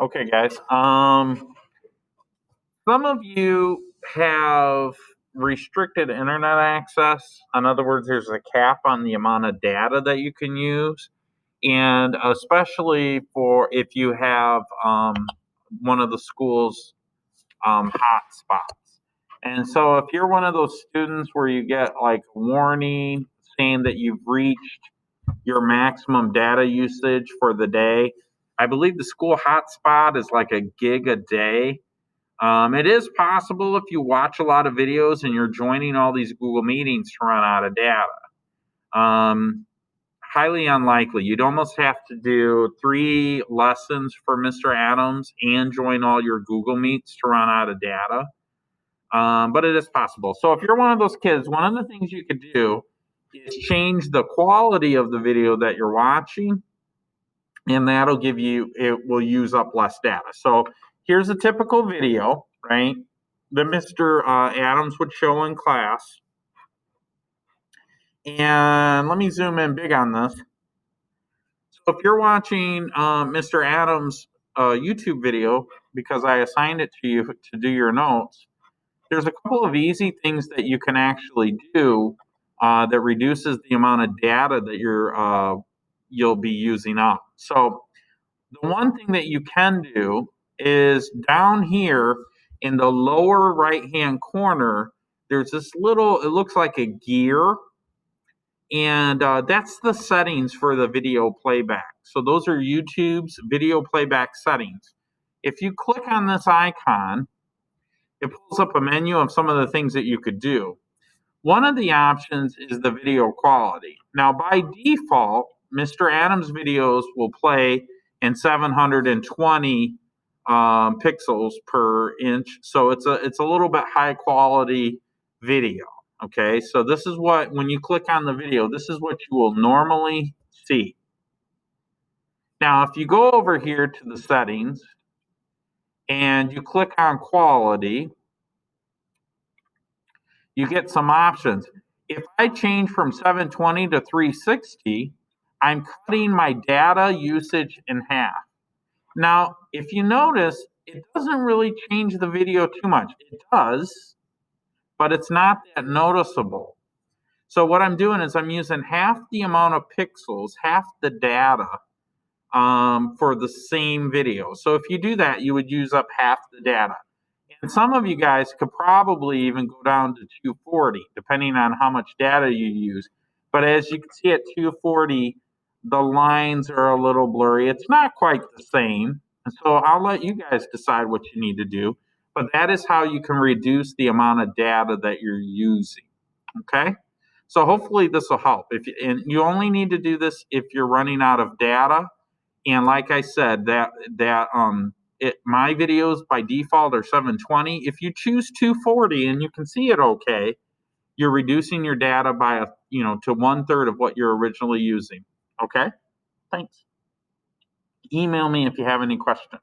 Okay, guys. Some of you have restricted internet access. In other words, there's a cap on the amount of data that you can use, and especially for if you have one of the school's hotspots. And so, if you're one of those students where you get like a warning saying that you've reached your maximum data usage for the day, I believe the school hotspot is like a gig a day. It is possible if you watch a lot of videos and you're joining all these Google meetings to run out of data. Highly unlikely. You'd almost have to do 3 lessons for Mr. Adams and join all your Google Meets to run out of data. But it is possible. So if you're one of those kids, one of the things you could do is change the quality of the video that you're watching, and that'll give you, it will use up less data. So here's a typical video, right, that Mr. Adams would show in class. And let me zoom in big on this. So if you're watching Mr. Adams' YouTube video, because I assigned it to you to do your notes, there's a couple of easy things that you can actually do that reduces the amount of data that you'll be using up. So the one thing that you can do is down here in the lower right-hand corner, there's this little, it looks like a gear, and that's the settings for the video playback. So those are YouTube's video playback settings. If you click on this icon, it pulls up a menu of some of the things that you could do. One of the options is the video quality. Now, by default, Mr. Adams' videos will play in 720 pixels per inch, so it's a little bit high quality video. Okay, so this is what, when you click on the video, this is what you will normally see. Now, if you go over here to the settings and you click on quality, you get some options. If I change from 720 to 360, I'm cutting my data usage in half. Now, if you notice, it doesn't really change the video too much. It does, but it's not that noticeable. So what I'm doing is I'm using half the amount of pixels, half the data for the same video. So if you do that, you would use up half the data. And some of you guys could probably even go down to 240, depending on how much data you use. But as you can see at 240, the lines are a little blurry. It's not quite the same. And so I'll let you guys decide what you need to do. But that is how you can reduce the amount of data that you're using. Okay? So hopefully this will help. And you only need to do this if you're running out of data. And like I said, my videos by default are 720. If you choose 240 and you can see it okay, you're reducing your data by to 1/3 of what you're originally using. Okay? Thanks. Email me if you have any questions.